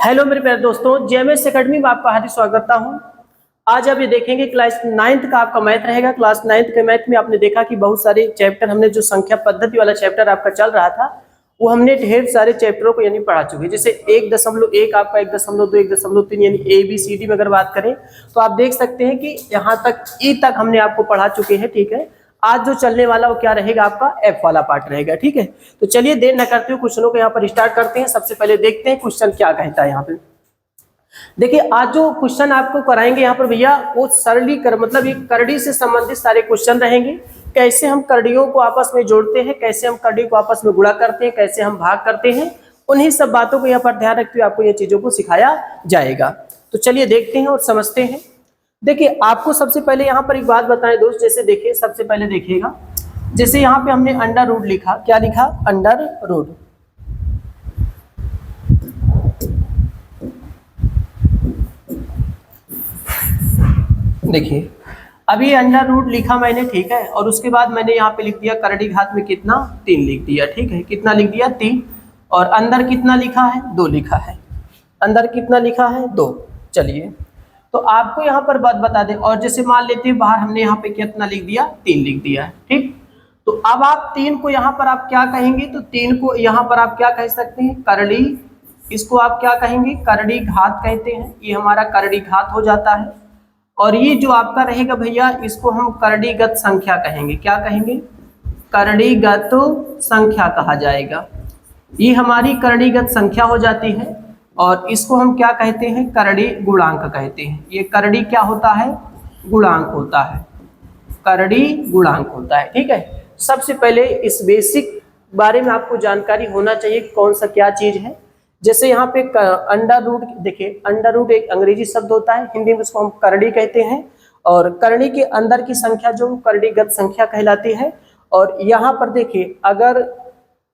Hello मेरे प्यारे दोस्तों, जेएमएस एकेडमी में आपका हार्दिक स्वागत करता हूं। आज आप ये देखेंगे क्लास 9th का आपका मैथ रहेगा। क्लास 9th के मैथ में आपने देखा कि बहुत सारे चैप्टर हमने जो संख्या पद्धति वाला चैप्टर आपका चल रहा था वो हमने ढेर सारे चैप्टरों को यानी पढ़ा चुके हैं। जैसे 1.1 आपका 1.2 1.3 यानी ABCD में अगर बात करें तो आप देख सकते हैं कि यहाँ तक E तक हमने आपको पढ़ा चुके हैं। ठीक है, आज जो चलने वाला वो क्या रहेगा, आपका F वाला पार्ट रहेगा। ठीक है, तो चलिए देर न करते हुए क्वेश्चनों को यहाँ पर स्टार्ट करते हैं। सबसे पहले देखते हैं क्वेश्चन क्या कहता है। यहाँ पे देखिए, आज जो क्वेश्चन आपको कराएंगे यहाँ पर भैया वो सरलीकरण मतलब ये करड़ी से संबंधित सारे क्वेश्चन रहेंगे। कैसे हम करड़ियों को आपस में जोड़ते हैं, कैसे हम करड़ी को आपस में गुणा करते हैं, कैसे हम भाग करते हैं, उन्हीं सब बातों को यहाँ पर ध्यान रखते हुए आपको ये चीजों को सिखाया जाएगा। तो चलिए देखते हैं और समझते हैं। देखिए, आपको सबसे पहले यहाँ पर एक बात बताएं दोस्त, जैसे देखिए सबसे पहले देखिएगा, जैसे यहाँ पे हमने अंडर रूट लिखा, क्या लिखा, अंडर रूट। देखिए अभी अंडर रूट लिखा मैंने, ठीक है, और उसके बाद मैंने यहाँ पे लिख दिया करड़ी घात में कितना, 3 लिख दिया। ठीक है, कितना लिख दिया, 3। और अंदर कितना लिखा है, 2 लिखा है। अंदर कितना लिखा है, 2। चलिए तो आपको यहाँ पर बात बता दें, और जैसे मान लेते हैं बाहर हमने यहाँ पे कितना लिख दिया, 3 लिख दिया है। ठीक, तो अब आप 3 को यहाँ पर आप क्या कहेंगे, तो 3 को यहाँ पर आप क्या कह सकते हैं, करड़ी। इसको आप क्या कहेंगे, करड़ी घात कहते हैं। ये हमारा करड़ी घात हो जाता है। और ये जो आपका रहेगा भैया, इसको हम करड़ीगत संख्या कहेंगे। क्या कहेंगे, करड़ीगत संख्या कहा जाएगा। ये हमारी करड़ीगत संख्या हो जाती है। और इसको हम क्या कहते हैं, करड़ी गुणांक कहते हैं। ये करड़ी क्या होता है, गुणांक होता है, करड़ी गुणांक होता है। ठीक है, सबसे पहले इस बेसिक बारे में आपको जानकारी होना चाहिए कौन सा क्या चीज है। जैसे यहाँ पे अंडर रूट, देखिए अंडर रूट एक अंग्रेजी शब्द होता है, हिंदी में उसको हम करड़ी कहते हैं। और करड़ी के अंदर की संख्या जो करड़ीगत संख्या कहलाती है। और यहाँ पर देखिए, अगर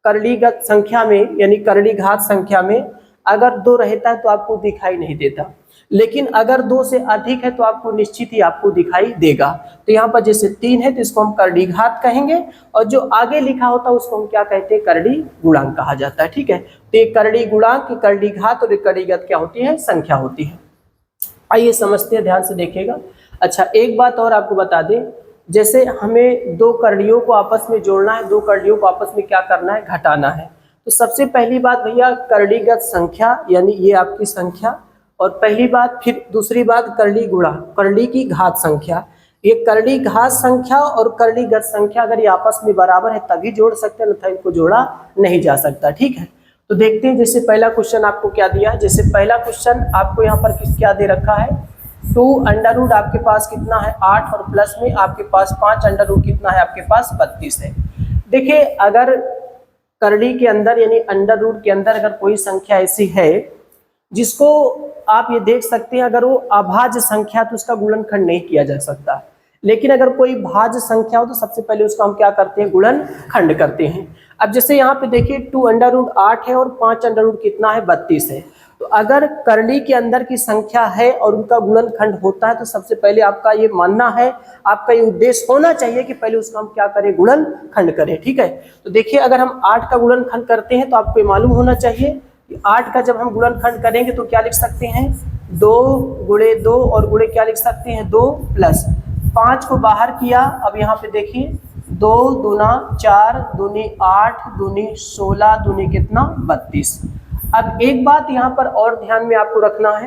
करड़ीगत संख्या में यानी करड़ी घात संख्या में अगर 2 रहता है तो आपको दिखाई नहीं देता, लेकिन अगर 2 से अधिक है तो आपको निश्चित ही आपको दिखाई देगा। तो यहाँ पर जैसे 3 है तो इसको हम करड़ी घात कहेंगे, और जो आगे लिखा होता है उसको हम क्या कहते हैं, करड़ी गुणांक कहा जाता है। ठीक है, तो ये करड़ी गुणांक, करड़ी घात और करड़ीगत क्या होती है, संख्या होती है। आइए समझते हैं, ध्यान से देखिएगा। अच्छा, एक बात और आपको बता दें, जैसे हमें 2 करड़ियों को आपस में जोड़ना है, 2 करड़ियों को आपस में क्या करना है, घटाना है। तो सबसे पहली बात भैया, करड़ीगत संख्या यानी ये आपकी संख्या, और पहली बात, फिर दूसरी बात करड़ी गुणा, करड़ी की घात संख्या। ये करड़ी घात संख्या और करड़ीगत संख्या अगर ये आपस में बराबर है तभी जोड़ सकते हैं, अन्यथा इनको जोड़ा नहीं जा सकता। ठीक है, तो देखते हैं। जैसे पहला क्वेश्चन आपको क्या दिया, जैसे पहला क्वेश्चन आपको यहाँ पर क्या दे रखा है, 2 अंडर रूट आपके पास कितना है, 8, और प्लस में आपके पास 5 अंडर रूट कितना है, आपके पास 32 है। देखिए, अगर करड़ी के अंदर यानी अंडर रूट के अंदर अगर कोई संख्या ऐसी है जिसको आप ये देख सकते हैं, अगर वो अभाज्य संख्या तो उसका गुणनखंड नहीं किया जा सकता, लेकिन अगर कोई भाज्य संख्या हो तो सबसे पहले उसका हम क्या करते हैं, गुणनखंड करते हैं। अब जैसे यहाँ पे देखिए 2 अंडर रूट 8 है और 5 अंडर रूट कितना है, 32 है। तो अगर करड़ी के अंदर की संख्या है और उनका गुणनखंड होता है तो सबसे पहले आपका ये मानना है, आपका ये उद्देश्य होना चाहिए कि पहले उसका हम क्या करें, गुणनखंड करें। ठीक है, तो देखिए अगर हम 8 का गुणनखंड करते हैं तो आपको ये मालूम होना चाहिए कि 8 का जब हम गुणनखंड करेंगे तो क्या लिख सकते हैं, 2 गुणे 2 और गुणे क्या लिख सकते हैं, 2 प्लस 5 को बाहर किया। अब यहाँ पे देखिए 2 दूना 4, दूनी 8, दूनी 16, दूनी कितना, 32। अब एक बात यहाँ पर और ध्यान में आपको रखना है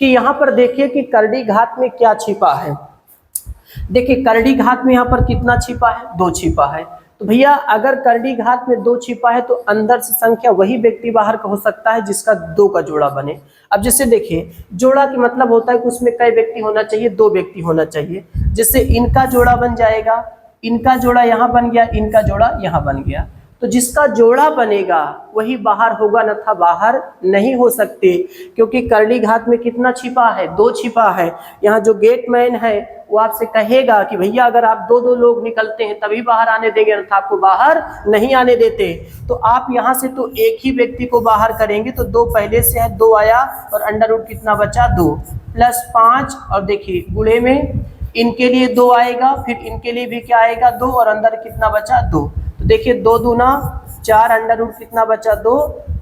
कि यहाँ पर देखिए कि करड़ी घात में क्या छिपा है। देखिए करड़ी घात में यहाँ पर कितना छिपा है, 2 छिपा है। तो भैया अगर करड़ी घात में 2 छिपा है तो अंदर से संख्या वही व्यक्ति बाहर का हो सकता है जिसका 2 का जोड़ा बने। अब जैसे देखिए, जोड़ा की मतलब होता है कि उसमें कई व्यक्ति होना चाहिए, 2 व्यक्ति होना चाहिए। जैसे इनका जोड़ा बन जाएगा, इनका जोड़ा यहाँ बन गया, इनका जोड़ा यहाँ बन गया। तो जिसका जोड़ा बनेगा वही बाहर होगा, अन्यथा बाहर नहीं हो सकते, क्योंकि करड़ी घात में कितना छिपा है, 2 छिपा है। यहाँ जो गेटमैन है वो आपसे कहेगा कि भैया अगर आप 2-2 लोग निकलते हैं तभी बाहर आने देंगे, अन्यथा आपको बाहर नहीं आने देते। तो आप यहाँ से तो एक ही व्यक्ति को बाहर करेंगे, तो 2 पहले से है, 2 आया, और अंडर रूट कितना बचा, 2 प्लस 5, और देखिए गुणे में इनके लिए 2 आएगा, फिर इनके लिए भी क्या आएगा, 2, और अंदर कितना बचा, 2। तो देखिए 2 दूना 4, अंडर रूट कितना बचा, 2,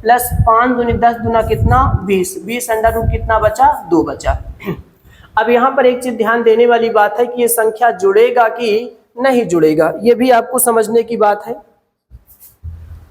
प्लस 5 दूनी 10 दूना कितना 20, 20 अंडर रूट कितना बचा 2 बचा। अब यहाँ पर एक चीज ध्यान देने वाली बात है कि ये संख्या जुड़ेगा कि नहीं जुड़ेगा, ये भी आपको समझने की बात है।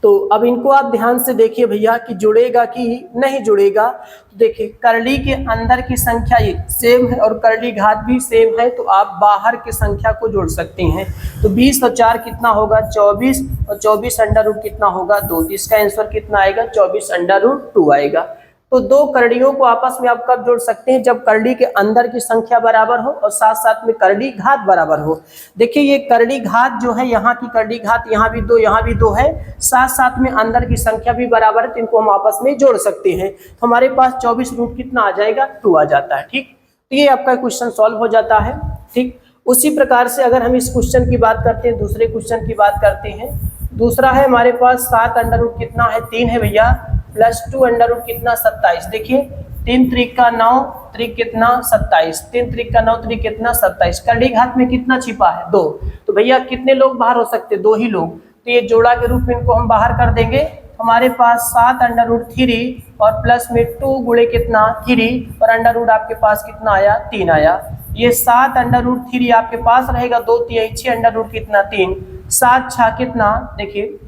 तो अब इनको आप ध्यान से देखिए भैया कि जुड़ेगा कि नहीं जुड़ेगा। तो देखिए करली के अंदर की संख्या ये सेम है और करली घात भी सेम है, तो आप बाहर की संख्या को जोड़ सकते हैं। तो 20 और 4 कितना होगा 24, और 24 अंडर रूट कितना होगा 2, तो इसका आंसर कितना आएगा 24 अंडर रूट 2 आएगा। तो दो करड़ियों को आपस में आप कब जोड़ सकते हैं, जब करड़ी के अंदर की संख्या बराबर हो और साथ साथ में करड़ी घात बराबर हो। देखिए ये करड़ी घात जो है, यहाँ की करड़ी घात यहाँ भी 2 यहाँ भी 2 है, साथ साथ में अंदर की संख्या भी बराबर है, तो इनको हम आपस में जोड़ सकते हैं। तो हमारे पास 24 रूट कितना आ जाएगा 2 आ जाता है। ठीक, तो ये आपका क्वेश्चन सॉल्व हो जाता है। ठीक, उसी प्रकार से अगर हम इस क्वेश्चन की बात करते हैं, दूसरे क्वेश्चन की बात करते हैं। दूसरा है हमारे पास 7 अंडर रूट कितना है 3 है भैया, प्लस 2 अंडर रूट कितना 27। देखिए 3 त्रिक का 9, त्रिक कितना 27, 3 त्रिक का 9 त्रिक कितना 27। करड़ी घात में कितना छिपा है 2, तो भैया कितने लोग बाहर हो सकते, 2 ही लोग, तो ये जोड़ा के रूप में इनको हम बाहर कर देंगे। हमारे पास 7 अंडर रूट 3 और प्लस में 2 गुणे कितना 3 और अंडर रूट आपके पास कितना आया 3 आया। ये 7 अंडर रूट 3 आपके पास रहेगा, 2 3 6 अंडर रूट कितना 3, 7 6 कितना देखिए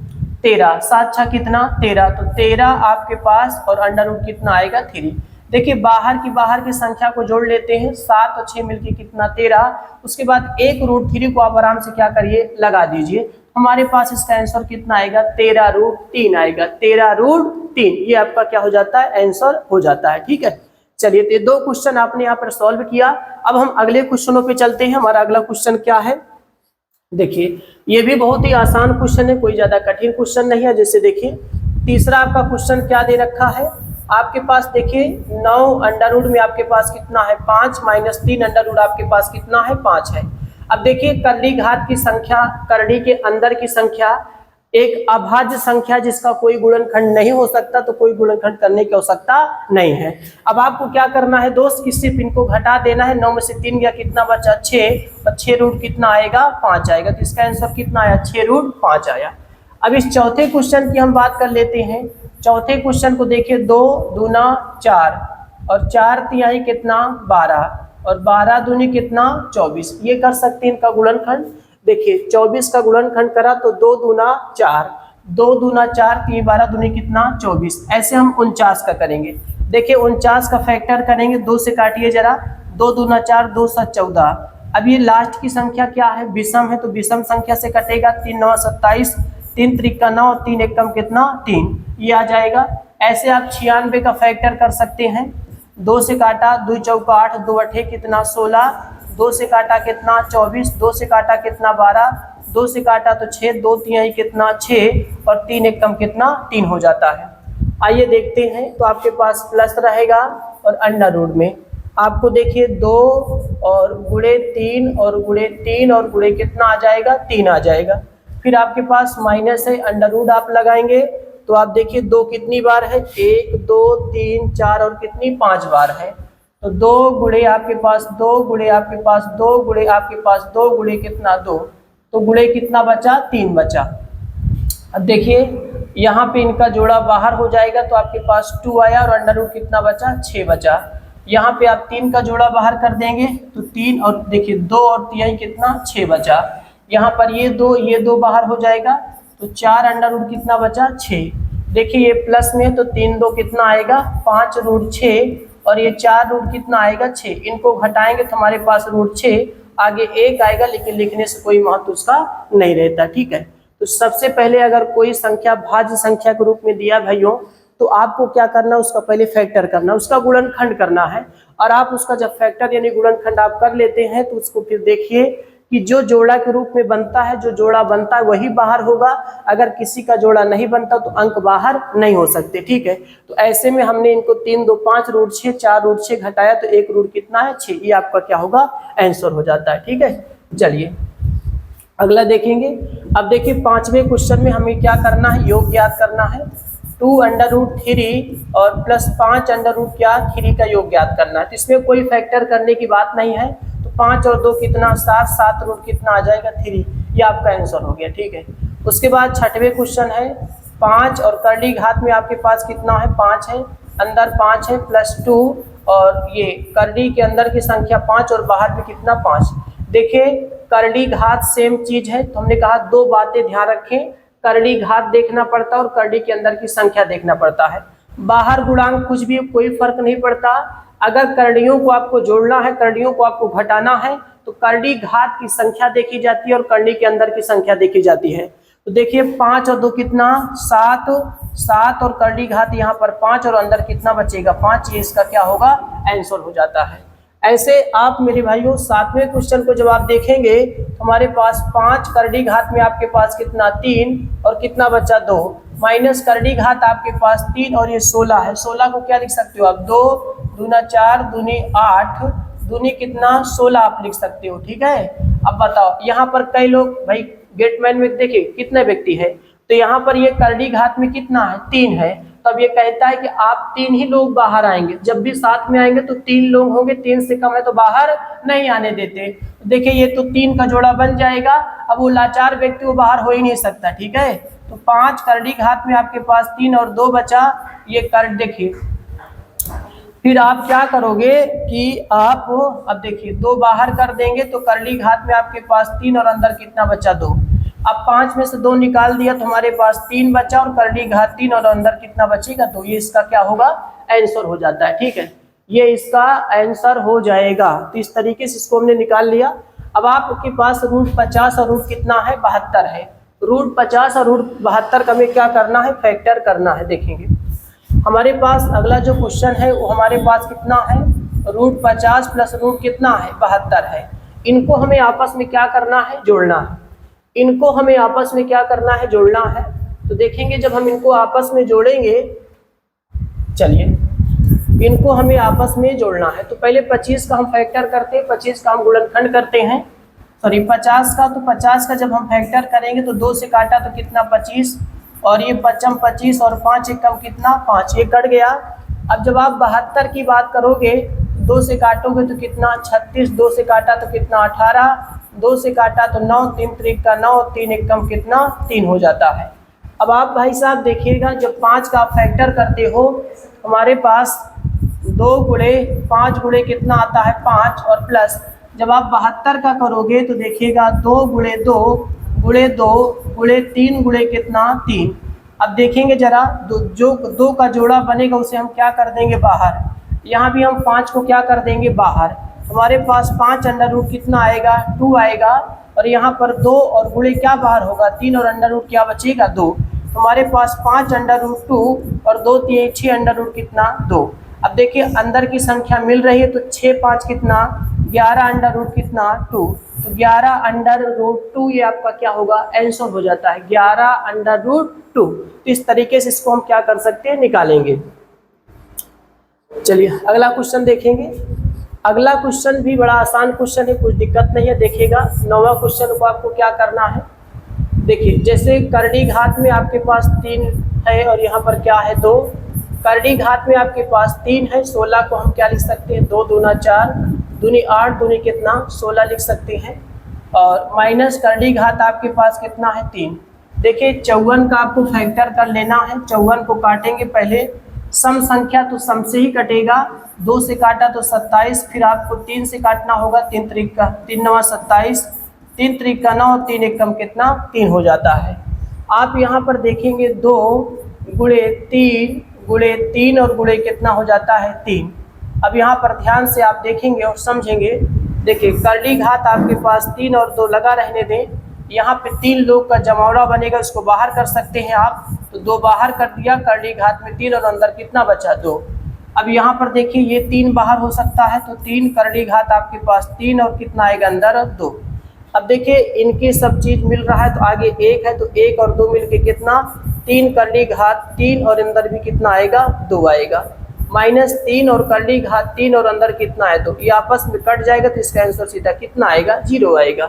13, 7 6 कितना 13, तो 13 आपके पास और अंडर रूट कितना आएगा 3। देखिए बाहर की संख्या को जोड़ लेते हैं, 7 और 6 मिलके कितना 13, उसके बाद एक रूट 3 को आप आराम से क्या करिए लगा दीजिए। हमारे पास इसका आंसर कितना आएगा 13 रूट 3 आएगा, 13 रूट 3, ये आपका क्या हो जाता है आंसर हो जाता है। ठीक है, चलिए तो ये 2 क्वेश्चन आपने यहाँ पर सॉल्व किया। अब हम अगले क्वेश्चनों पे चलते हैं। हमारा अगला क्वेश्चन क्या है, देखिए ये भी बहुत ही आसान क्वेश्चन है, कोई ज्यादा कठिन क्वेश्चन नहीं है। जैसे देखिए तीसरा आपका क्वेश्चन क्या दे रखा है आपके पास, देखिए 9 अंडर रूट में आपके पास कितना है 5 माइनस 3 अंडर रूट आपके पास कितना है 5 है। अब देखिए करड़ी घात की संख्या, करड़ी के अंदर की संख्या एक अभाज्य संख्या जिसका कोई गुणनखंड नहीं हो सकता, तो कोई गुणनखंड करने की आवश्यकता नहीं है। अब आपको क्या करना है दोस्त कि सिर्फ इनको घटा देना है। 9 में से 3 गया कितना बचा 6 और 6 रूट कितना आएगा 5 आएगा, तो इसका आंसर कितना आया 6 रूट 5 आया। अब इस चौथे क्वेश्चन की हम बात कर लेते हैं। चौथे क्वेश्चन को देखिए 2 दूना 4 और 4 तिहाई कितना 12 और 12 दूनी कितना 24, ये कर सकते हैं इनका गुणनखंड। देखिए 24 का गुणनखंड करा तो 2 दूना 4, 2 दूना 4 3 12 दूनी कितना 24, ऐसे हम 49 का करेंगे। देखिए 49 का फैक्टर करेंगे, 2 से काटिए जरा, 2 दूना 4 2 7 14। अब ये लास्ट की संख्या क्या है विषम है, तो विषम संख्या से कटेगा, 3 9 27, 3 त्रिक का 9 और 3 एक कम कितना 3, ये आ जाएगा। ऐसे आप 96 का फैक्टर कर सकते हैं, 2 से काटा 2 चौका 8 2 अठे कितना 16, 2 से काटा कितना 24, 2 से काटा कितना 12, 2 से काटा तो 6, 2 तिहाई कितना 6 और 3 एक कम कितना 3 हो जाता है। आइए देखते हैं, तो आपके पास प्लस रहेगा और अंडर रूट में आपको देखिए 2 और गुणे 3 और गुणे 3 और गुणे कितना आ जाएगा 3 आ जाएगा। फिर आपके पास माइनस है, अंडर रूट आप लगाएंगे तो आप देखिए 2 कितनी बार है 1 2 3 4 और कितनी 5 बार है, तो 2 गुणे आपके पास 2 गुणे आपके पास 2 गुणे आपके पास 2 गुणे कितना 2, तो गुणे कितना बचा 3 बचा। अब देखिए यहाँ पे इनका जोड़ा बाहर हो जाएगा तो आपके पास 2 आया और अंडर रूट कितना बचा 6 बचा। यहाँ पे आप 3 का जोड़ा बाहर कर देंगे तो 3 और देखिए 2 और 3 कितना 6 बचा। यहाँ पर ये 2 बाहर हो जाएगा तो 4 अंडर रूट कितना बचा 6। देखिए ये प्लस में तो 3 2 कितना आएगा 5 रूट 6 और ये 4 रूट कितना आएगा 6, इनको घटाएंगे तो हमारे पास रूट 6 आगे 1 आएगा, लेकिन लिखने से कोई महत्व उसका नहीं रहता। ठीक है, तो सबसे पहले अगर कोई संख्या भाज्य संख्या के रूप में दिया भाइयों, तो आपको क्या करना है उसका पहले फैक्टर करना, उसका गुणनखंड करना है। और आप उसका जब फैक्टर यानी गुणनखंड आप कर लेते हैं तो उसको फिर देखिए कि जो जोड़ा के रूप में बनता है, जो जोड़ा बनता है वही बाहर होगा। अगर किसी का जोड़ा नहीं बनता तो अंक बाहर नहीं हो सकते। ठीक है, तो ऐसे में हमने इनको 3 2 5 रूट 6 4 रूट 6 घटाया तो 1 रूट कितना है 6, ये आपका क्या होगा आंसर हो जाता है। ठीक है, चलिए अगला देखेंगे। अब देखिए 5वें क्वेश्चन में हमें क्या करना है, योग ज्ञात करना है। 2 अंडर रूट 3 और प्लस 5 अंडर रूट क्या 3 का योग ज्ञात करना है। तो इसमें कोई फैक्टर करने की बात नहीं है, तो 5 और 2 कितना 7, 7 रूट कितना आ जाएगा 3, ये आपका आंसर हो गया। ठीक है, उसके बाद 6वें क्वेश्चन है 5 और करड़ी घात में आपके पास कितना है 5 है, अंदर 5 है प्लस 2 और ये करड़ी के अंदर की संख्या 5 और बाहर भी कितना 5। देखिए करड़ी घात सेम चीज है, तो हमने कहा दो बातें ध्यान रखें, करड़ी घात देखना पड़ता है और करड़ी के अंदर की संख्या देखना पड़ता है। बाहर गुणांक कुछ भी कोई फर्क नहीं पड़ता। अगर करड़ियों को आपको जोड़ना है, करड़ियों को आपको घटाना है तो करड़ी घात की संख्या देखी जाती है और करड़ी के अंदर की संख्या देखी जाती है। तो देखिए 5 और 2 कितना 7, 7 और करड़ी घात यहाँ पर 5 और अंदर कितना बचेगा 5, ये इसका क्या होगा आंसर हो जाता है। ऐसे आप मेरे भाइयों 7वें क्वेश्चन को जब आप देखेंगे हमारे पास 5 करड़ी घात में आपके पास कितना 3 और कितना बचा 2 माइनस करड़ी घात आपके पास 3 और ये 16 है। 16 को क्या लिख सकते हो आप 2 दूना 4 दूनी 8 दूनी कितना 16 आप लिख सकते हो। ठीक है, अब बताओ यहाँ पर कई लोग भाई गेटमैन में देखिए कितने व्यक्ति है, तो यहाँ पर ये करड़ी घात में कितना है 3 है, तब ये कहता है कि आप 3 ही लोग बाहर आएंगे। जब भी साथ में आएंगे तो 3 लोग होंगे, 3 से कम है तो बाहर नहीं आने देते। देखिए ये तो 3 का जोड़ा बन जाएगा, अब वो लाचार व्यक्ति वो बाहर हो ही नहीं सकता। ठीक है, तो 5 करड़ी घात में आपके पास 3 और 2 बचा, ये कर देखिए फिर आप क्या करोगे कि आप अब देखिए 2 बाहर कर देंगे तो करड़ी घात में आपके पास 3 और अंदर कितना बचा 2। अब 5 में से 2 निकाल दिया तो हमारे पास 3 बचा और करड़ी घात 3 और अंदर कितना बचेगा 2, ये इसका क्या होगा आंसर हो जाता है। ठीक है, ये इसका आंसर हो जाएगा। तो इस तरीके से इसको हमने निकाल लिया। अब आपके पास रूट 50 और रूट कितना है 72 है। रूट 50 और रूट 72 का हमें क्या करना है फैक्टर करना है। देखेंगे हमारे पास अगला जो क्वेश्चन है वो हमारे पास कितना है रूट 50 प्लस रूट कितना है 72 है। इनको हमें आपस में क्या करना है जोड़ना है, इनको हमें आपस में क्या करना है जोड़ना है। तो देखेंगे जब हम इनको आपस में जोड़ेंगे, चलिए इनको हमें आपस में जोड़ना है तो पहले 25 का हम फैक्टर करते हैं, 25 का हम गुणनखंड करते हैं, सॉरी 50 का, तो 50 का जब हम फैक्टर करेंगे तो 2 से काटा तो कितना 25 और ये 25 और 5 एकम कितना 5, ये कट गया। अब जब आप 72 की बात करोगे 2 से काटोगे तो कितना 36, 2 से काटा तो कितना 18, 2 से काटा तो 9, 3 त्रिक का 9, 3 एकम कितना 3 हो जाता है। अब आप भाई साहब देखिएगा जब 5 का आप फैक्टर करते हो हमारे पास 2 गुणे 5 गुणे कितना आता है 5 और प्लस जब आप 72 का करोगे तो देखिएगा 2 गुणे 2 गुणे 2 गुणे 3 गुणे कितना 3। अब देखेंगे जरा जो 2 का जोड़ा बनेगा उसे हम क्या कर देंगे बाहर, यहाँ भी हम 5 को क्या कर देंगे बाहर। हमारे पास 5 अंडर रूट कितना आएगा 2 आएगा और यहाँ पर 2 और गुणे क्या बाहर होगा 3 और अंडर रूट क्या बचेगा 2। हमारे पास 5 अंडर रूट 2 और 2 3 6 अंडर रूट कितना 2। अब देखिए अंदर की संख्या मिल रही है तो 6 5 कितना 11 अंडर रूट कितना 2, तो 11 अंडर रूट 2 ये आपका क्या होगा आंसर हो जाता है 11 अंडर रूट 2। तो इस तरीके से इसको हम क्या कर सकते हैं निकालेंगे। चलिए अगला क्वेश्चन देखेंगे। अगला क्वेश्चन भी बड़ा आसान क्वेश्चन है, कुछ दिक्कत नहीं है। देखिएगा 9वां क्वेश्चन को आपको क्या करना है। देखिए जैसे करड़ी घात में आपके पास 3 है और यहाँ पर क्या है 2, करड़ी घात में आपके पास 3 है, 16 को हम क्या लिख सकते हैं 2 दूना 4 दूनी 8 दूनी कितना 16 लिख सकते हैं और माइनस करड़ी घात आपके पास कितना है 3। देखिए 54 का आपको फैक्टर कर लेना है, 54 को काटेंगे पहले सम संख्या तो सम से ही कटेगा, 2 से काटा तो 27, फिर आपको 3 से काटना होगा 3 त्रिक का 3 9 27, 3 त्रिक का 9, 3 एकम कितना 3 हो जाता है। आप यहाँ पर देखेंगे 2 गुणे 3 गुणे 3 और गुणे कितना हो जाता है 3। अब यहाँ पर ध्यान से आप देखेंगे और समझेंगे। देखिए करड़ी घात आपके पास 3 और 2 लगा रहने दें, यहाँ पे 3 लोग का जमावड़ा बनेगा, इसको बाहर कर सकते हैं आप, तो 2 बाहर कर दिया, करड़ी घात में 3 और अंदर कितना बचा 2। अब यहाँ पर देखिए ये 3 बाहर हो सकता है तो 3 करड़ी घात आपके पास 3 और कितना आएगा अंदर 2। अब देखिए इनकी सब चीज मिल रहा है तो आगे 1 है तो 1 और 2 मिलके कितना 3 करड़ी घात 3 और अंदर भी कितना आएगा 2 आएगा, माइनस 3 और करड़ी घात 3 और अंदर कितना है 2, ये आपस में कट जाएगा तो इसका आंसर सीधा कितना आएगा 0 आएगा,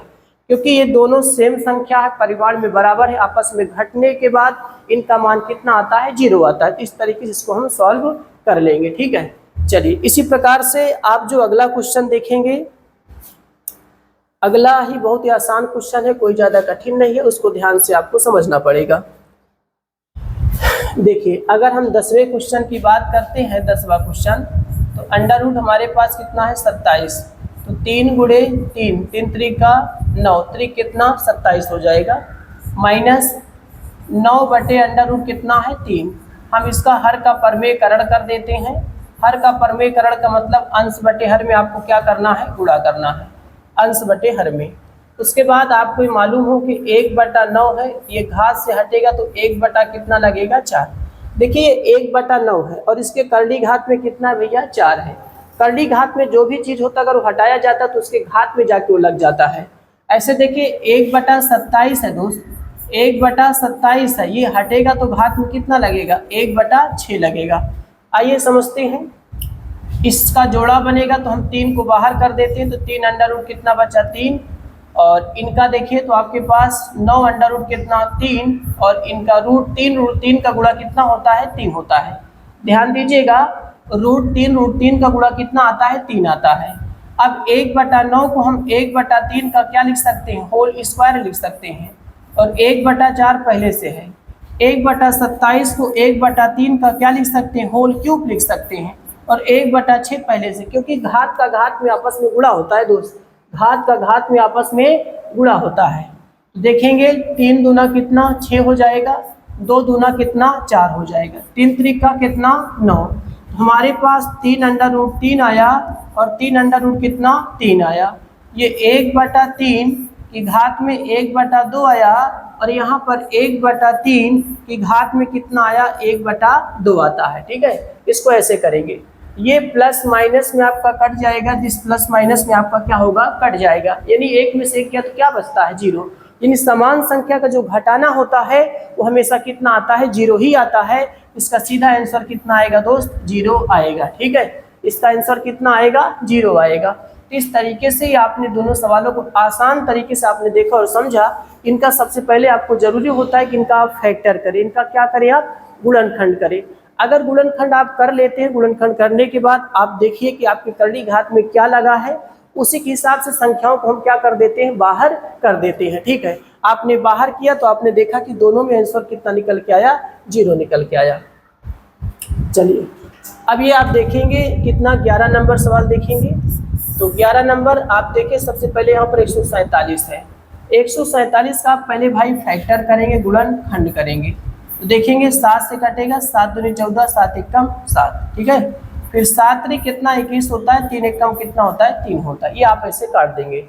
क्योंकि ये दोनों सेम संख्या है, परिमाण में बराबर है, आपस में घटने के बाद इनका मान कितना आता है 0 आता है। इस तरीके से इसको हम सॉल्व कर लेंगे। ठीक है, चलिए इसी प्रकार से आप जो अगला क्वेश्चन देखेंगे, अगला ही बहुत ही आसान क्वेश्चन है, कोई ज़्यादा कठिन नहीं है, उसको ध्यान से आपको समझना पड़ेगा। देखिए अगर हम 10वें क्वेश्चन की बात करते हैं, 10वां क्वेश्चन, तो अंडर रूट हमारे पास कितना है 27। तो 3 गुणे 3, 3 त्रिका 9, त्रिक कितना 27 हो जाएगा, माइनस 9 बटे अंडर रूट कितना है 3। हम इसका हर का परमेयकरण कर देते हैं। हर का परमेयकरण का मतलब अंश बटे हर में आपको क्या करना है, गुणा करना है, अंश बटे हर में। उसके बाद आपको मालूम हो कि 1/9 है, ये घात से हटेगा तो 1 बटा कितना लगेगा 4। देखिए 1/9 है और इसके करड़ी घात में कितना भैया 4 है। करड़ी घात में जो भी चीज़ होता अगर वो हटाया जाता तो उसके घात में जाके वो लग जाता है। ऐसे देखिए 1/27 है दोस्त, 1/27 है, ये हटेगा तो घात में कितना लगेगा 1/6 लगेगा। आइए समझते हैं, इसका जोड़ा बनेगा तो हम 3 को बाहर कर देते हैं तो 3 अंडर रूट कितना बचा 3, और इनका देखिए तो आपके पास 9 अंडर रूट कितना 3, और इनका रूट 3 का गुणा कितना होता है 3 होता है। ध्यान दीजिएगा रूट 3 का गुणा कितना आता है 3 आता है। अब 1/9 को हम 1/3 का क्या लिख सकते हैं, होल स्क्वायर लिख सकते हैं, और 1/4 पहले से है। 1/27 को 1/3 का क्या लिख सकते हैं, होल क्यूब लिख सकते हैं, और 1/6 पहले से, क्योंकि घात का घात में आपस में गुणा होता है दोस्त, घात का घात में आपस में गुणा होता है। देखेंगे 3 दूना कितना 6 हो जाएगा, 2 दूना कितना 4 हो जाएगा, 3 त्रिका कितना 9। हमारे पास 3 अंडर रूट 3 आया और 3 अंडर रूट कितना 3 आया। ये 1/3 की घात में 1/2 आया, और यहाँ पर 1/3 की घात में कितना आया 1/2 आता है। ठीक है, इसको ऐसे करेंगे, ये प्लस माइनस में आपका कट जाएगा, जिस प्लस माइनस में आपका क्या होगा कट जाएगा, यानी 1 में से 1 गया तो क्या बचता है 0। यानी समान संख्या का जो घटाना होता है वो हमेशा कितना आता है 0 ही आता है। इसका सीधा आंसर कितना आएगा दोस्त 0 आएगा। ठीक है, इसका आंसर कितना आएगा 0 आएगा। तो इस तरीके से आपने दोनों सवालों को आसान तरीके से आपने देखा और समझा। इनका सबसे पहले आपको जरूरी होता है कि इनका आप फैक्टर करें, इनका क्या करें आप गुणनखंड करें। अगर गुणनखंड आप कर लेते हैं, गुणनखंड करने के बाद आप देखिए कि आपकी करड़ी घात में क्या लगा है, उसी के हिसाब से संख्याओं को हम क्या कर देते हैं बाहर कर देते हैं। ठीक है, आपने बाहर किया तो आपने देखा कि दोनों में आंसर कितना निकल के आया 0 निकल के आया। चलिए अब ये आप देखेंगे कितना 11 नंबर सवाल देखेंगे। तो 11 नंबर आप देखें, सबसे पहले यहाँ पर 147 है। 147 का आप पहले भाई फैक्टर करेंगे, गुणनखंड करेंगे। तो देखेंगे 7 से कटेगा, 7 दूनी 14, 7 एकम 7। ठीक है, फिर 7 त्रिक कितना 21 होता है, 3 एकम कितना होता है 3 होता है। ये आप ऐसे काट देंगे।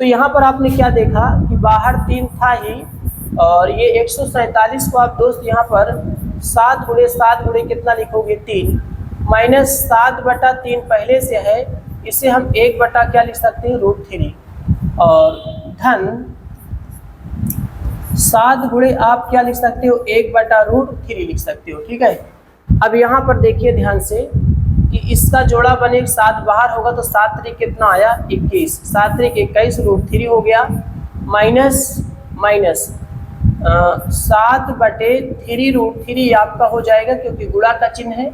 तो यहाँ पर आपने क्या देखा कि बाहर 3 था ही, और ये 147 को आप दोस्त यहाँ पर 7 गुणे कितना लिखोगे 3, माइनस 7/3 पहले से है, इसे हम 1 बटा क्या लिख सकते हैं √3, और धन 7 गुणे आप क्या लिख सकते हो 1/√3 लिख सकते हो। ठीक है, अब यहाँ पर देखिए ध्यान से कि इसका जोड़ा बने 7 बाहर होगा तो 7 त्रिक कितना आया 21, 7 त्रिक 21 √3 हो गया, माइनस 7/3 √3 आपका हो जाएगा, क्योंकि गुणा का चिन्ह है।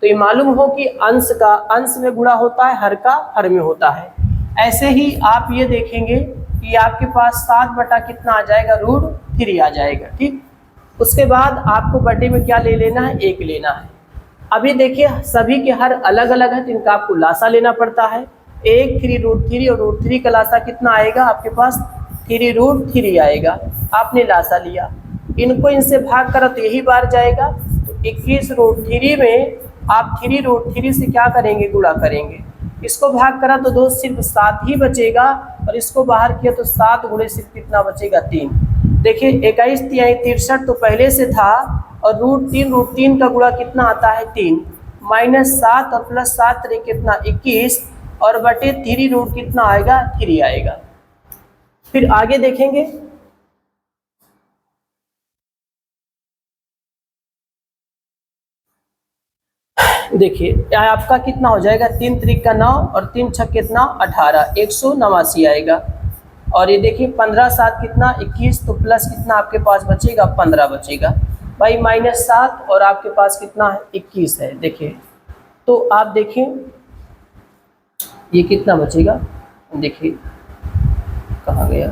तो ये मालूम हो कि अंश का अंश में गुणा होता है, हर का हर में होता है। ऐसे ही आप ये देखेंगे कि आपके पास 7 बटा कितना आ जाएगा √3 आ जाएगा। ठीक, उसके बाद आपको बटे में क्या ले लेना है 1 लेना है। अभी देखिए सभी के हर अलग अलग है, तो इनका आपको लासा लेना पड़ता है। 1 3 √3 और √3 का लासा कितना आएगा आपके पास 3 √3 आएगा। आपने लासा लिया, इनको इनसे भाग करा तो यही बार जाएगा। तो 21 √3 में आप 3 √3 से क्या करेंगे गुणा करेंगे। इसको भाग करा तो दोस्त सिर्फ 7 ही बचेगा, और इसको बाहर किया तो 7 गुणे सिर्फ कितना बचेगा 3। देखिए 21 तिहाई 63 तो पहले से था, और √3 का गुणा कितना आता है 3, माइनस 7 और प्लस 7 त्रिक कितना 21, और बटे 3 रूट कितना आएगा 3 आएगा। फिर आगे देखेंगे देखिए आपका कितना हो जाएगा 3 त्रिक का 9 और 3 छक कितना 18, 189 आएगा। और ये देखिए 15 7 कितना 21, तो प्लस कितना आपके पास बचेगा 15 बचेगा भाई, माइनस 7 और आपके पास कितना है 21 है। देखिए तो आप देखिए ये कितना बचेगा, देखिए कहाँ गया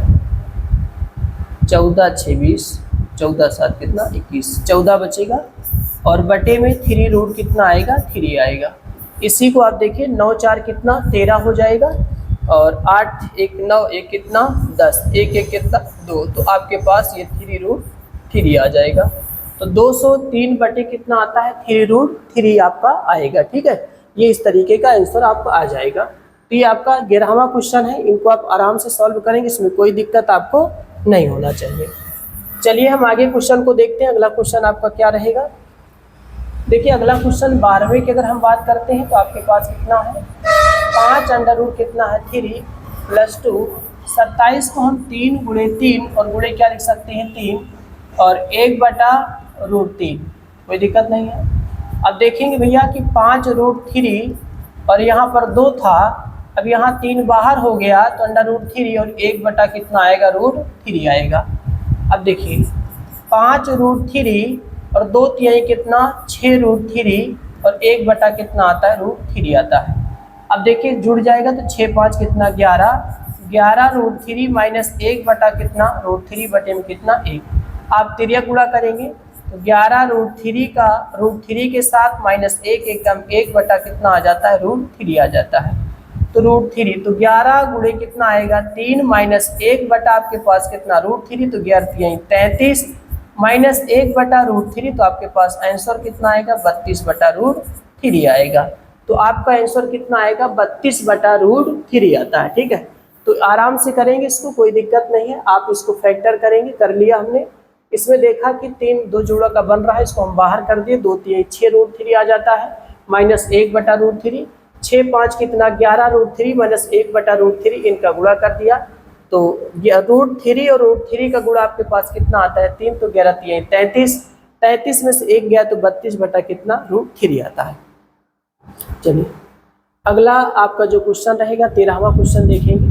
14 6 20, 14 7 कितना 21, 14 बचेगा। और बटे में 3 रूट कितना आएगा, 3 आएगा। इसी को आप देखिए 9 4 कितना 13 हो जाएगा, और 8 1 9 1 कितना 10, 1 1 कितना 2, तो आपके पास ये 3 रूट 3 आ जाएगा। तो 203 बटे कितना आता है, 3 रूट 3 आपका आएगा। ठीक है, ये इस तरीके का आंसर आपका आ जाएगा। तो ये आपका 11वां क्वेश्चन है, इनको आप आराम से सॉल्व करेंगे, इसमें कोई दिक्कत आपको नहीं होना चाहिए। चलिए हम आगे क्वेश्चन को देखते हैं। अगला क्वेश्चन आपका क्या रहेगा, देखिए अगला क्वेश्चन 12वें की अगर हम बात करते हैं तो आपके पास कितना है, 5 अंडर रूट कितना है 3 + 2, 27 को हम 3 गुणे 3 और गुणे क्या लिख सकते हैं 3 और 1/√3, कोई दिक्कत नहीं है। अब देखेंगे भैया कि 5 रूट 3 और यहाँ पर 2 था, अब यहाँ 3 बाहर हो गया तो अंडर√3 और 1 बटा कितना आएगा √3 आएगा। अब देखिए 5 रूट 3 और 2 तिहाई कितना 6 रूट 3 और 1 बटा कितना आता है √3 आता है। अब देखिए जुड़ जाएगा तो 6 5 कितना 11, 11 रूट 3 माइनस 1 बटा कितना √3 बटे में कितना 1। आप तिरिया गुणा करेंगे तो 11 रूट 3 का √3 के साथ माइनस 1 1 कम 1 बटा कितना आ जाता है √3 आ जाता है। तो √3 तो 11 गुणे कितना आएगा 3 माइनस 1 बटा आपके पास कितना √3, तो 11 33 माइनस 1 बटा √3, तो आपके पास आंसर कितना आएगा 32 बटा √3 आएगा। तो आपका आंसर कितना आएगा 32 बटा √3 आता है। ठीक है, तो आराम से करेंगे इसको, कोई दिक्कत नहीं है। आप इसको फैक्टर करेंगे, कर लिया हमने। इसमें देखा कि 3 2 जोड़ा का बन रहा है, इसको हम बाहर कर दिए, 2 3 6 √3 आ जाता है माइनस 1 बटा √3, 6 5 कितना 11 √3 माइनस 1 बटा √3, इनका गुणा कर दिया तो √3 और √3 का गुणा आपके पास कितना आता है 3, तो 11 3 33, 33 में से 1 गया तो 32 बटा कितना √3 आता है। चलिए अगला आपका जो क्वेश्चन रहेगा 13वां क्वेश्चन देखेंगे।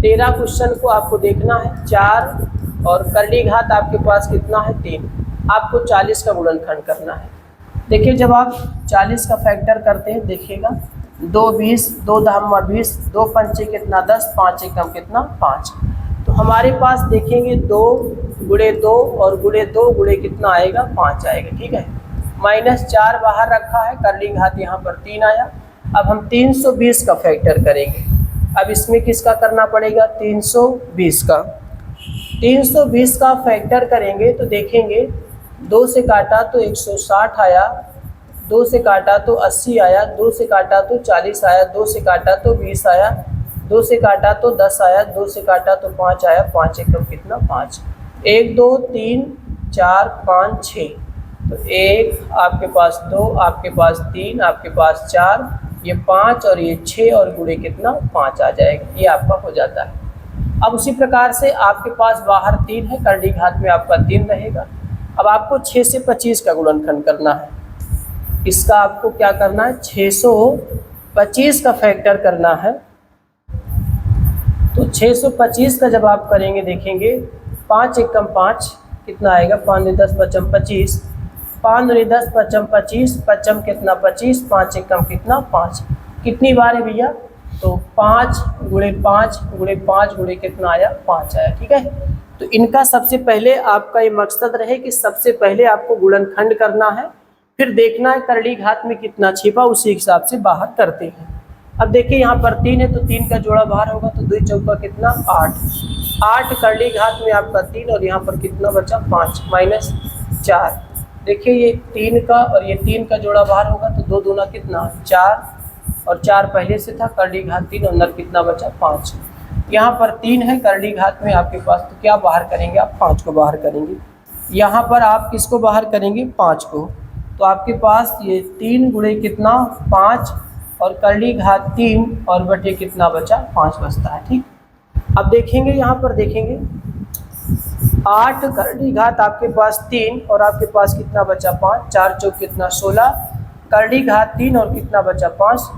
13 क्वेश्चन को आपको देखना है 4 और करली घात आपके पास कितना है 3, आपको 40 का गुणनखंड करना है। देखिए जब आप 40 का फैक्टर करते हैं देखिएगा 2 20, 2 धामा 20, 2 पंचे कितना 10, 5 एकम कितना 5, तो हमारे पास देखेंगे 2 गुणे 2 और गुणे 2 गुणे कितना आएगा 5 आएगा। ठीक है, माइनस 4 बाहर रखा है, करली घात यहाँ पर 3 आया। अब हम 320 का फैक्टर करेंगे। अब इसमें किसका करना पड़ेगा 320 का, 320 का फैक्टर करेंगे तो देखेंगे 2 से काटा तो 160 आया, 2 से काटा तो 80 आया, 2 से काटा तो 40 आया, 2 से काटा तो 20 आया, 2 से काटा तो 10 आया, 2 से काटा तो 5 आया, 5 एकम कितना 5, 1 2 3 4 5 6, तो 1 आपके पास 2 आपके पास 3 आपके पास 4, ये 5 और ये 6 और गुणे कितना 5 आ जाएगा, ये आपका हो जाता है। अब उसी प्रकार से आपके पास बाहर 3 है, करली घात में आपका 3 रहेगा। अब आपको 6 से 25 का गुणनखंड करना है, इसका आपको क्या करना है 625 का फैक्टर करना है। तो 625 का जब आप करेंगे देखेंगे 5 एकम 5 कितना आएगा 5 10 पचम 25, 5 10 पचम 25, पचम कितना 25, 5 एकम कितना 5, कितनी बार है भैया तो 5 गुणे 5 गुणे 5 गुणे कितना आया 5 आया। ठीक है, तो इनका सबसे पहले आपका ये मकसद रहे कि सबसे पहले आपको गुणनखंड करना है, फिर देखना है करली घात में कितना छिपा, उसी हिसाब से बाहर करते हैं। अब देखिए यहाँ पर 3 है तो 3 का जोड़ा बाहर होगा तो 2 चौका कितना 8, 8 करली घात में आपका 3 और यहाँ पर कितना बचा 5 माइनस 4। देखिए ये 3 का और ये 3 का जोड़ा बाहर होगा तो 2 दूना कितना 4 और 4 पहले से था, करली घात 3 अंदर कितना बचा 5। यहाँ पर 3 है करली घात में आपके पास, तो क्या बाहर करेंगे आप 5 को बाहर करेंगे। यहाँ पर आप किसको बाहर करेंगे 5 को, तो आपके पास ये 3 गुणे कितना 5 और करली घात 3 और बटे कितना बचा 5 बचता है। ठीक, अब देखेंगे यहाँ पर देखेंगे 8 करली घात आपके पास 3 और आपके पास कितना बचा 5, 4 चौक कितना 16, करली घात 3 और कितना बचा 5,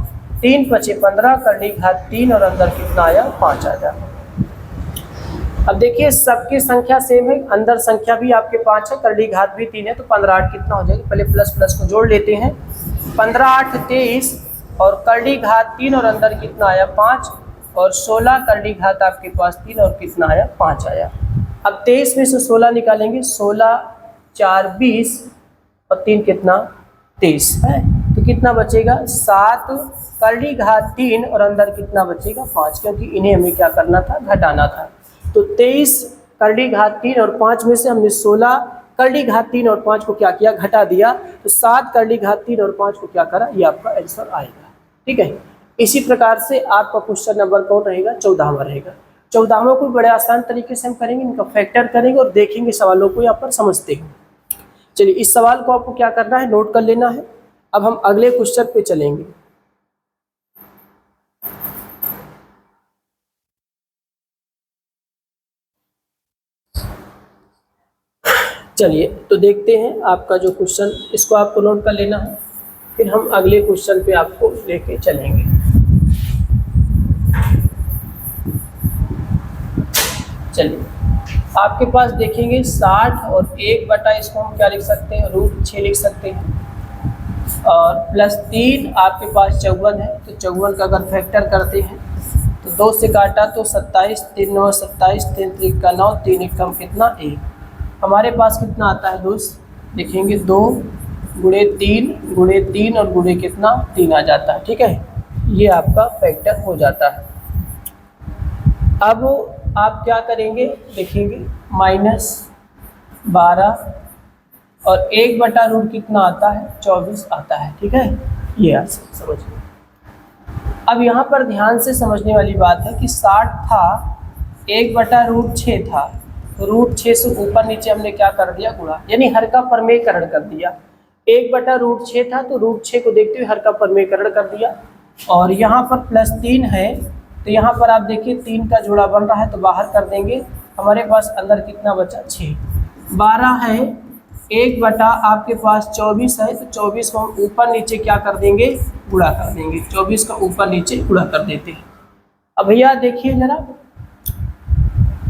3 पचे 15, करली घात 3 और अंदर कितना आया 5 आ जाए। अब देखिए सबकी संख्या सेम है, अंदर संख्या भी आपके 5 है, करली घात भी 3 है, तो 15 8 कितना हो जाएगा, पहले प्लस प्लस को जोड़ लेते हैं। 15 8 23 और करली घात 3 और अंदर कितना आया 5 और 16 करली घात आपके पास 3 और कितना आया 5 आया। अब 23 में से 16 निकालेंगे, 16 4 20 और 3 कितना 23 है। तो कितना बचेगा 7 करड़ी घात 3 और अंदर कितना बचेगा 5, क्योंकि इन्हें हमें क्या करना था, घटाना था। तो 23 करड़ी घात 3 और 5 में से हमने 16 करड़ी घात 3 और 5 को क्या किया, घटा दिया। तो 7 करड़ी घात 3 और 5 को क्या करा, ये आपका आंसर आएगा। ठीक है। इसी प्रकार से आपका क्वेश्चन नंबर कौन रहेगा, 14वां रहेगा। 14वां को बड़े आसान तरीके से हम करेंगे, इनका फैक्टर करेंगे और देखेंगे सवालों को यहाँ पर समझते हैं। चलिए, इस सवाल को आपको क्या करना है, नोट कर लेना है। अब हम अगले क्वेश्चन पे चलेंगे। चलिए, तो देखते हैं आपका जो क्वेश्चन, इसको आपको नोट कर लेना है, फिर हम अगले क्वेश्चन पे आपको लेके चलेंगे। चलिए, आपके पास देखेंगे 60 और 1/, इसको हम क्या लिख सकते हैं, √6 लिख सकते हैं, और +3 आपके पास 54 है। तो 54 का अगर फैक्टर करते हैं तो 2 से काटा तो 27, 3 9 27, 3 3 का 9, 3 1 कम कितना 1। हमारे पास कितना आता है दोस्त, देखेंगे 2 गुणे 3 और गुणे कितना 3 आ जाता है। ठीक है, ये आपका फैक्टर हो जाता है। अब आप क्या करेंगे, देखेंगे -12 और 1/√, कितना आता है 24 आता है। ठीक है, ये आप समझिए। अब यहाँ पर ध्यान से समझने वाली बात है कि 60 था, 1/√6 था, तो √6 से ऊपर नीचे हमने क्या कर दिया, गुणा, यानी हर का परमेयकरण कर दिया। 1/√6 था तो √6 को देखते हुए हर का परमेयकरण कर दिया। और यहाँ पर +3 है, तो यहाँ पर आप देखिए 3 का जोड़ा बन रहा है, तो बाहर कर देंगे। हमारे पास अंदर कितना बचा 6। 12 है, 1/ आपके पास 24 है, तो 24 को हम ऊपर नीचे क्या कर देंगे, गुणा कर देंगे। 24 का ऊपर नीचे गुणा कर देते हैं। अब भैया देखिए जरा,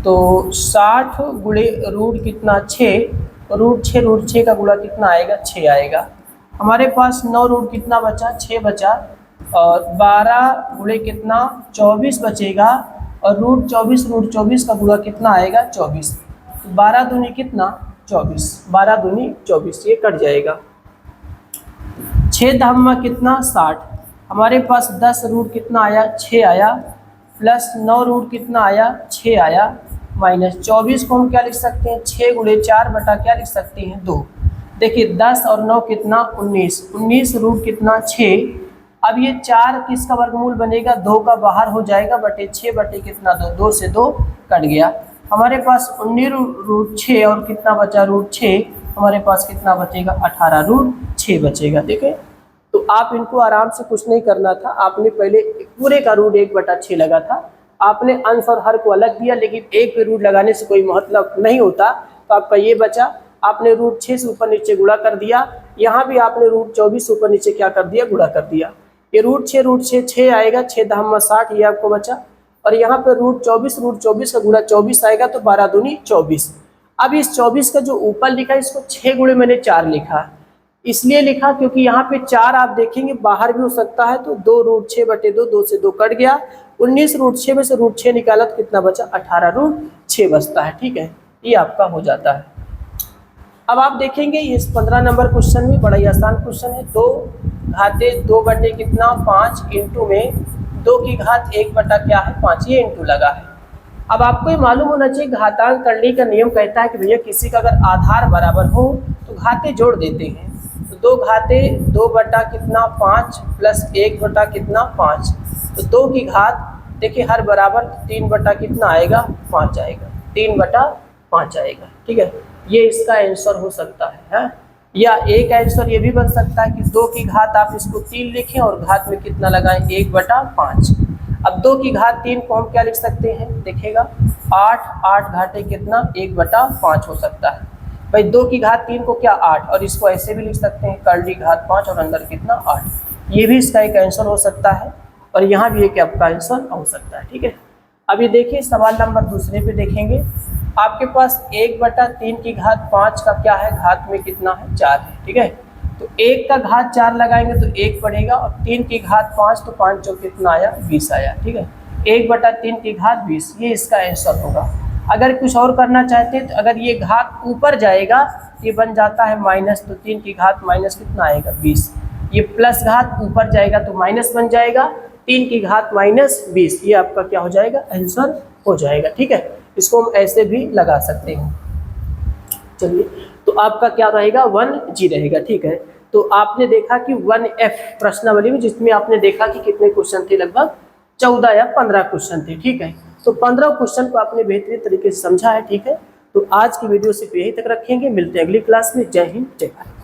तो 60 गुणे रूट कितना 6, √6 का गुणा कितना आएगा 6 आएगा। हमारे पास 9 रूट कितना बचा 6 बचा, और 12 गुणे कितना 24 बचेगा, और √24 का गुणा कितना आएगा 24। तो 12 दूनी कितना 24, 12 दूनी 24, ये कट जाएगा। 6 धामा कितना 60, हमारे पास 10 रूट कितना आया 6 आया, प्लस 9 रूट कितना आया 6 आया, -24 को हम क्या लिख सकते हैं, 6 गुणे 4 बटा क्या लिख सकते हैं 2। देखिए 10 और 9 कितना 19 रूट कितना 6। अब ये 4 किसका वर्गमूल बनेगा, 2 का बाहर हो जाएगा, बटे 6 बटे कितना 2, 2 से 2 कट गया। हमारे पास 19√6 और कितना बचा √6, हमारे पास कितना बचेगा 18√6 बचेगा। ठीक है, तो आप इनको आराम से कुछ नहीं करना था, आपने पहले पूरे का √1/6 लगा था, आपने अंश और हर को अलग दिया, लेकिन एक पे रूट लगाने से कोई मतलब नहीं होता। तो आपका ये बचा, आपने √6 से ऊपर नीचे गुणा कर दिया, यहाँ भी आपने √24 से ऊपर नीचे क्या कर दिया, गुणा कर दिया। ये √6 6 आएगा, 6 धामा 60, ये आपको बचा, और यहाँ पे √24 का गुणा 24 आएगा, तो 12 दूनी 24। अब इस 24 का जो ऊपर लिखा है, इसको 6 गुणे मैंने 4 लिखा, इसलिए लिखा क्योंकि यहाँ पे 4 आप देखेंगे बाहर भी हो सकता है, तो 2√6 बटे 2, 2 से 2 कट गया। 19√6 में से √6 निकाला तो कितना बचा 18√6 बचता है। ठीक है, ये आपका हो जाता है। अब आप देखेंगे इस 15 नंबर क्वेश्चन में बड़ा ही आसान क्वेश्चन है। 2 घाते 2 बटे कितना 5 इंटू में 2 की घात 1 बटा क्या है 5, ये इंटू लगा है। अब आपको ये मालूम होना चाहिए, घातांक करने का नियम कहता है कि भैया किसी का अगर आधार बराबर हो तो घाते जोड़ देते हैं। तो 2 घाते 2 बटा कितना 5 प्लस 1 बटा कितना 5, तो 2 की घात देखिए हर बराबर 3 बटा कितना आएगा 5 आएगा, 3 बटा 5 आएगा। ठीक है, ये इसका आंसर हो सकता है। या एक आंसर ये भी बन सकता है कि 2 की घात आप इसको 3 लिखें और घात में कितना लगाएं 1/5। अब 2 की घात 3 को हम क्या लिख सकते हैं, देखिएगा 8 घाटे कितना 1/5 हो सकता है। भाई 2 की घात 3 को क्या 8, और इसको ऐसे भी लिख सकते हैं करली घात 5 और अंदर कितना 8, ये भी इसका एक आंसर हो सकता है। और यहाँ भी एक आपका आंसर हो सकता है। ठीक है, अभी देखिए सवाल नंबर दूसरे पे देखेंगे। आपके पास 1/3 की घात 5 का क्या है, घात में कितना है 4 है। ठीक है, तो 1 का घात 4 लगाएंगे तो 1 पड़ेगा, और 3 की घात 5 तो 5 जो कितना आया 20 आया। ठीक है, 1/3 की घात 20, ये इसका आंसर होगा। अगर कुछ और करना चाहते हैं तो अगर ये घात ऊपर जाएगा ये बन जाता है माइनस, तो 3 की घात माइनस कितना आएगा 20। ये प्लस घात ऊपर जाएगा तो माइनस बन जाएगा, 3 की घात माइनस 20, ये आपका क्या हो जाएगा आंसर हो जाएगा। ठीक है, इसको हम ऐसे भी लगा सकते हैं। चलिए, तो आपका क्या रहेगा 1G रहेगा। ठीक है, तो आपने देखा कि 1F प्रश्नावली में, जिसमें आपने देखा कि कितने क्वेश्चन थे, लगभग 14 या 15 क्वेश्चन थे। ठीक है, तो 15 क्वेश्चन को आपने बेहतरीन तरीके से समझा है। ठीक है, तो आज की वीडियो सिर्फ यही तक रखेंगे, मिलते हैं अगली क्लास में। जय हिंद, जय भारत।